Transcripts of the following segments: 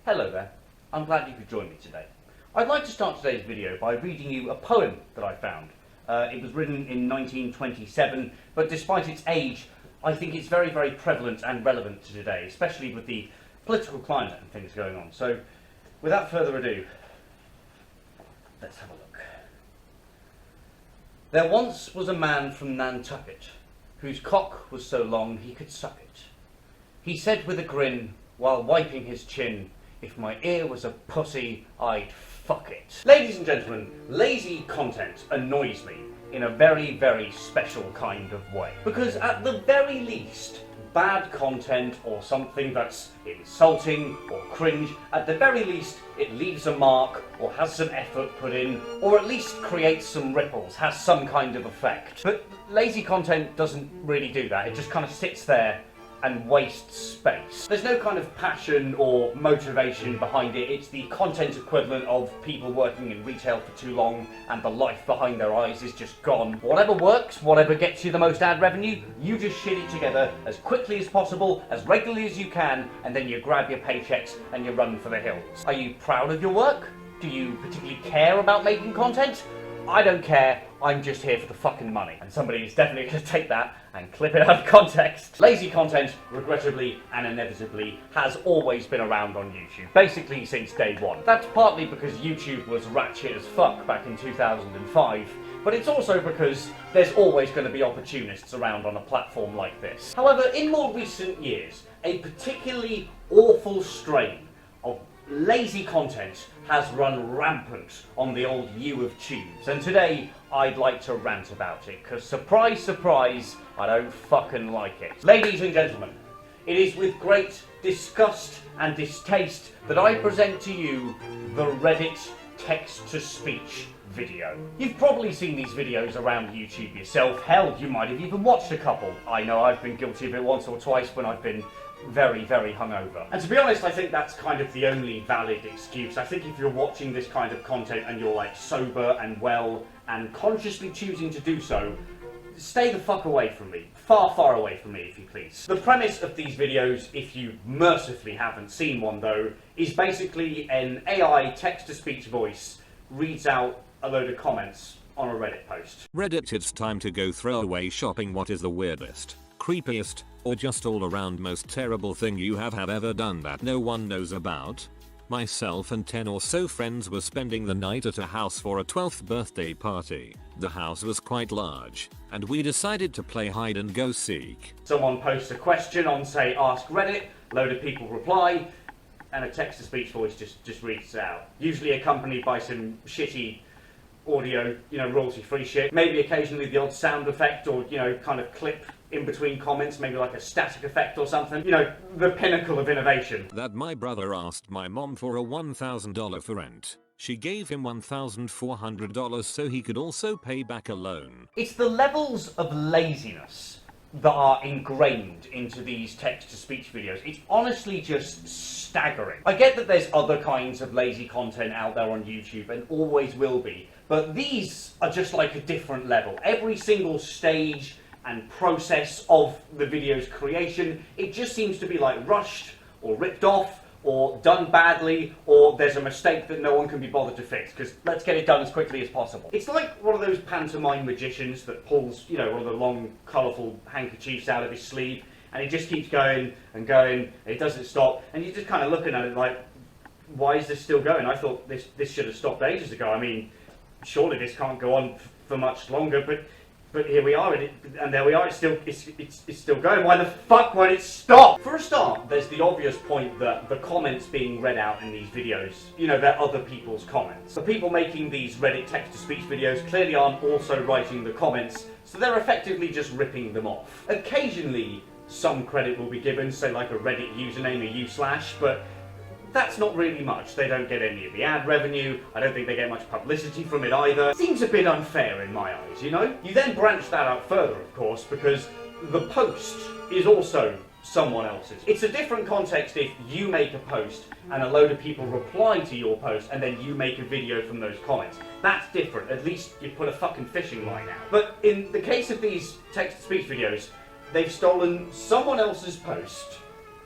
Hello there, I'm glad you could join me today. I'd like to start today's video by reading you a poem that I found. It was written in 1927, but despite its age, I think it's very, very prevalent and relevant to today, especially with the political climate and things going on. So, without further ado, let's have a look. There once was a man from Nantucket, whose cock was so long he could suck it. He said with a grin, while wiping his chin, "If my ear was a pussy, I'd fuck it." Ladies and gentlemen, lazy content annoys me in a very, very special kind of way. Because at the very least, bad content or something that's insulting or cringe, at the very least, it leaves a mark or has some effort put in, or at least creates some ripples, has some kind of effect. But lazy content doesn't really do that. It just kind of sits there and wastes space. There's no kind of passion or motivation behind it. It's the content equivalent of people working in retail for too long and the life behind their eyes is just gone. Whatever works, whatever gets you the most ad revenue, you just shit it together as quickly as possible, as regularly as you can, and then you grab your paychecks and you run for the hills. Are you proud of your work? Do you particularly care about making content? I don't care, I'm just here for the fucking money. And somebody is definitely going to take that and clip it out of context. Lazy content, regrettably and inevitably, has always been around on YouTube, basically since day one. That's partly because YouTube was ratchet as fuck back in 2005, but it's also because there's always going to be opportunists around on a platform like this. However, in more recent years, a particularly awful strain of lazy content has run rampant on the old U of tubes, and today I'd like to rant about it, because surprise, surprise, I don't fucking like it. Ladies and gentlemen, it is with great disgust and distaste that I present to you the Reddit text-to-speech video. You've probably seen these videos around YouTube yourself. Hell, you might have even watched a couple. I know I've been guilty of it once or twice when I've been very, very hungover. And to be honest, I think that's kind of the only valid excuse. I think if you're watching this kind of content and you're like sober and well and consciously choosing to do so, stay the fuck away from me. Far, far away from me, if you please. The premise of these videos, if you mercifully haven't seen one though, is basically an AI text-to-speech voice reads out a load of comments on a Reddit post. Reddit, it's time to go throwaway shopping. What is the weirdest, creepiest, or just all around most terrible thing you have ever done that no one knows about? Myself and 10 or so friends were spending the night at a house for a 12th birthday party. The house was quite large, and we decided to play hide and go seek. Someone posts a question on, say, Ask Reddit, load of people reply, and a text-to-speech voice just reads it out. Usually accompanied by some shitty audio, royalty-free shit. Maybe occasionally the odd sound effect or, kind of clip in between comments, maybe like a static effect or something. The pinnacle of innovation. That my brother asked my mom for a $1,000 for rent. She gave him $1,400 so he could also pay back a loan. It's the levels of laziness that are ingrained into these text-to-speech videos. It's honestly just staggering. I get that there's other kinds of lazy content out there on YouTube and always will be, but these are just like a different level. Every single stage and process of the video's creation, it just seems to be like rushed or ripped off or done badly, or there's a mistake that no one can be bothered to fix, because let's get it done as quickly as possible. It's like one of those pantomime magicians that pulls, one of the long, colourful handkerchiefs out of his sleeve, and he just keeps going and going, and it doesn't stop, and you're just kind of looking at it like, why is this still going? I thought this should have stopped ages ago. I mean, surely this can't go on for much longer, but here we are, and there we are, it's still going. Why the fuck won't it stop? For a start, there's the obvious point that the comments being read out in these videos, they're other people's comments. The people making these Reddit text-to-speech videos clearly aren't also writing the comments, so they're effectively just ripping them off. Occasionally, some credit will be given, say like a Reddit username, a u/, but that's not really much. They don't get any of the ad revenue. I don't think they get much publicity from it either. Seems a bit unfair in my eyes, You then branch that out further, of course, because the post is also someone else's. It's a different context if you make a post and a load of people reply to your post and then you make a video from those comments. That's different. At least you put a fucking fishing line out. But in the case of these text-to-speech videos, they've stolen someone else's post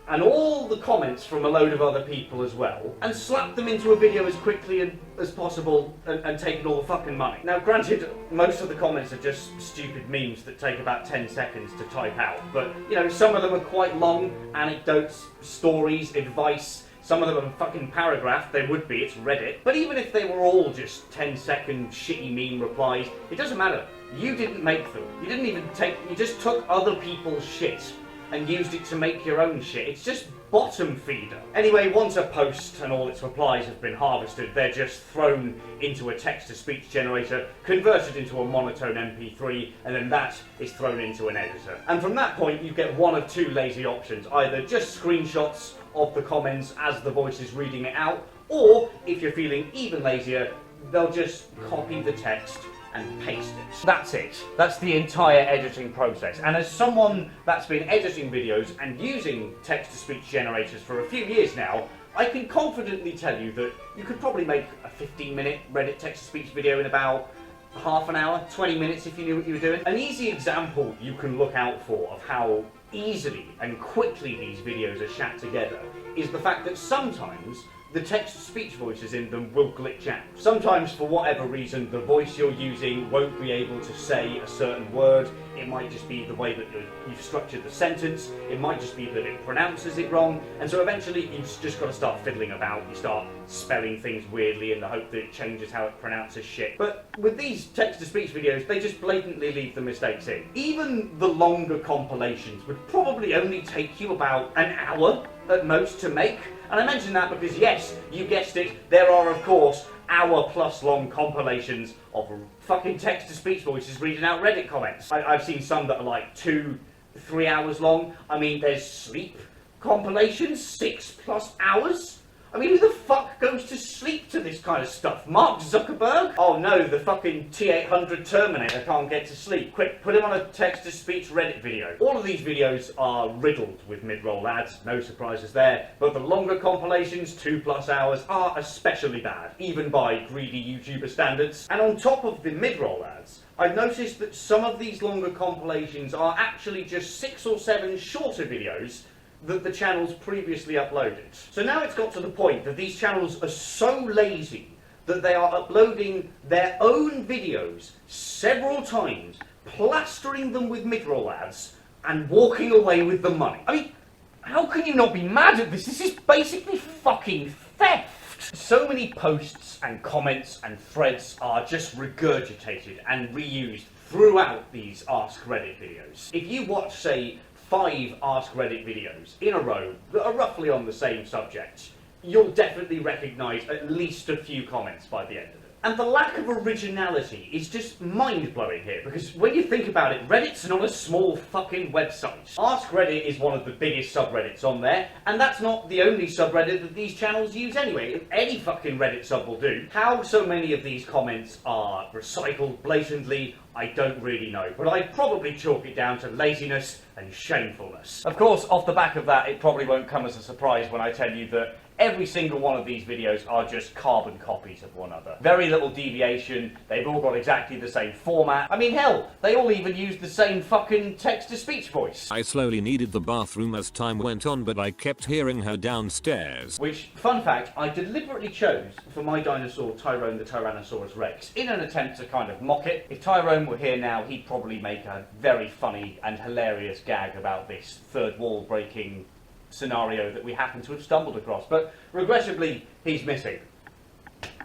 and all the comments from a load of other people as well, and slapped them into a video as quickly as possible and taken all the fucking money. Now granted, most of the comments are just stupid memes that take about 10 seconds to type out, but you know, some of them are quite long, anecdotes, stories, advice. Some of them are fucking paragraph, they would be, it's Reddit. But even if they were all just 10-second shitty meme replies, it doesn't matter. You didn't make them. You didn't even you just took other people's shit and used it to make your own shit. It's just bottom feeder. Anyway, once a post and all its replies have been harvested, they're just thrown into a text-to-speech generator, converted into a monotone MP3, and then that is thrown into an editor. And from that point, you get one of two lazy options. Either just screenshots of the comments as the voice is reading it out, or, if you're feeling even lazier, they'll just copy the text and paste it. That's it. That's the entire editing process. And as someone that's been editing videos and using text-to-speech generators for a few years now, I can confidently tell you that you could probably make a 15-minute Reddit text-to-speech video in about half an hour, 20 minutes if you knew what you were doing. An easy example you can look out for of how easily and quickly these videos are shat together is the fact that sometimes the text-to-speech voices in them will glitch out. Sometimes, for whatever reason, the voice you're using won't be able to say a certain word. It might just be the way that you've structured the sentence. It might just be that it pronounces it wrong. And so eventually you've just got to start fiddling about. You start spelling things weirdly in the hope that it changes how it pronounces shit. But with these text-to-speech videos, they just blatantly leave the mistakes in. Even the longer compilations would probably only take you about an hour at most to make. And I mention that because, yes, you guessed it, there are, of course, hour-plus long compilations of fucking text-to-speech voices reading out Reddit comments. I've seen some that are like 2-3 hours long. I mean, there's sleep compilations, 6+ hours. I mean, who the fuck goes to sleep to this kind of stuff? Mark Zuckerberg? Oh no, the fucking T-800 Terminator can't get to sleep. Quick, put him on a text-to-speech Reddit video. All of these videos are riddled with mid-roll ads, no surprises there, but the longer compilations, 2+ hours, are especially bad, even by greedy YouTuber standards. And on top of the mid-roll ads, I've noticed that some of these longer compilations are actually just 6 or 7 shorter videos that the channels previously uploaded. So now it's got to the point that these channels are so lazy that they are uploading their own videos several times, plastering them with mid-roll ads, and walking away with the money. I mean, how can you not be mad at this? This is basically fucking theft. So many posts and comments and threads are just regurgitated and reused throughout these Ask Reddit videos. If you watch, say, 5 Ask Reddit videos in a row that are roughly on the same subject, you'll definitely recognise at least a few comments by the end of it. And the lack of originality is just mind-blowing here, because when you think about it, Reddit's not a small fucking website. Ask Reddit is one of the biggest subreddits on there, and that's not the only subreddit that these channels use anyway. Any fucking Reddit sub will do. How so many of these comments are recycled blatantly, I don't really know, but I'd probably chalk it down to laziness and shamefulness. Of course, off the back of that, it probably won't come as a surprise when I tell you that every single one of these videos are just carbon copies of one another. Very little deviation, they've all got exactly the same format. I mean, hell, they all even use the same fucking text-to-speech voice. I slowly needed the bathroom as time went on, but I kept hearing her downstairs. Which, fun fact, I deliberately chose for my dinosaur Tyrone the Tyrannosaurus Rex in an attempt to kind of mock it. If Tyrone were here now, he'd probably make a very funny and hilarious gag about this third wall breaking scenario that we happen to have stumbled across, but regrettably he's missing.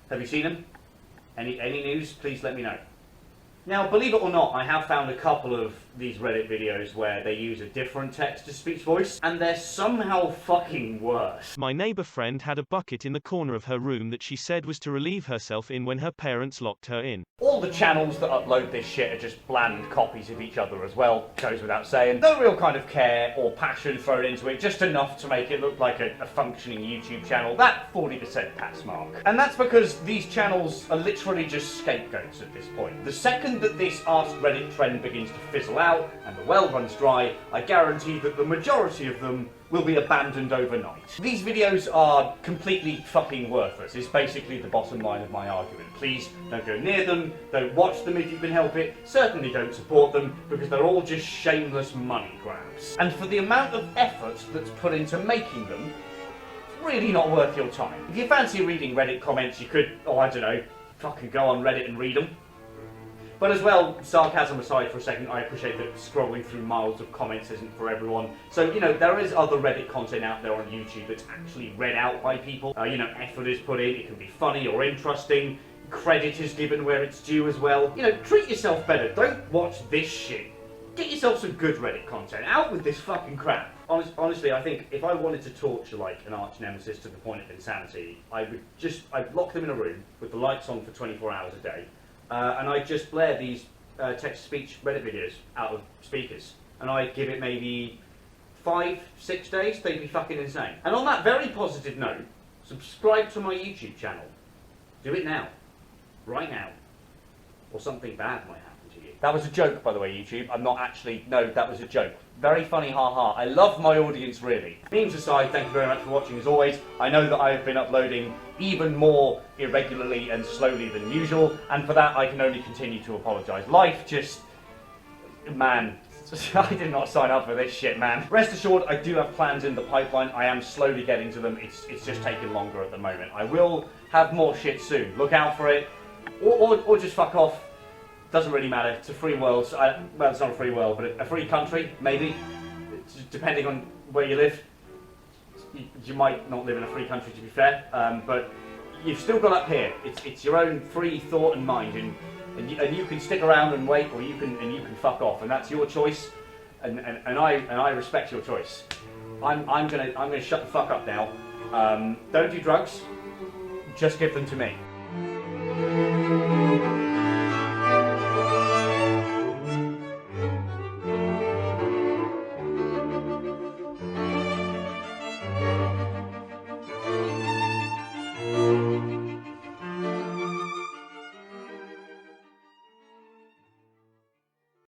Have you seen him? Any news? Please let me know. Now, believe it or not, I have found a couple of these Reddit videos where they use a different text-to-speech voice, and they're somehow fucking worse. My neighbor friend had a bucket in the corner of her room that she said was to relieve herself in when her parents locked her in. All the channels that upload this shit are just bland copies of each other as well, goes without saying. No real kind of care or passion thrown into it, just enough to make it look like a functioning YouTube channel. That 40% pass mark. And that's because these channels are literally just scapegoats at this point. The second that this Ask Reddit trend begins to fizzle out and the well runs dry, I guarantee that the majority of them will be abandoned overnight. These videos are completely fucking worthless, is basically the bottom line of my argument. Please don't go near them, don't watch them if you can help it, certainly don't support them, because they're all just shameless money grabs. And for the amount of effort that's put into making them, it's really not worth your time. If you fancy reading Reddit comments, you could, oh I don't know, fucking go on Reddit and read them. But as well, sarcasm aside for a second, I appreciate that scrolling through miles of comments isn't for everyone. So, you know, there is other Reddit content out there on YouTube that's actually read out by people. You know, effort is put in, it can be funny or interesting, credit is given where it's due as well. You know, treat yourself better, don't watch this shit. Get yourself some good Reddit content, out with this fucking crap. Honestly, I think if I wanted to torture, like, an arch nemesis to the point of insanity, I'd lock them in a room with the lights on for 24 hours a day, and I'd just blare these text-to-speech Reddit videos out of speakers. And I'd give it maybe 5-6 days, they'd be fucking insane. And on that very positive note, subscribe to my YouTube channel. Do it now. Right now. Or something bad might happen to you. That was a joke, by the way, YouTube. I'm not actually... No, that was a joke. Very funny, haha. I love my audience, really. Memes aside, thank you very much for watching, as always. I know that I have been uploading even more irregularly and slowly than usual, and for that I can only continue to apologise. Life just... Man, I did not sign up for this shit, man. Rest assured, I do have plans in the pipeline. I am slowly getting to them. It's just taking longer at the moment. I will have more shit soon. Look out for it. Or just fuck off. Doesn't really matter. It's a free world. Well, it's not a free world, but a free country, maybe. Depending on where you live. You might not live in a free country, to be fair, but you've still got up here. It's your own free thought and mind, and you can stick around and wait, or you can fuck off, and that's your choice. And I respect your choice. I'm gonna shut the fuck up now. Don't do drugs. Just give them to me.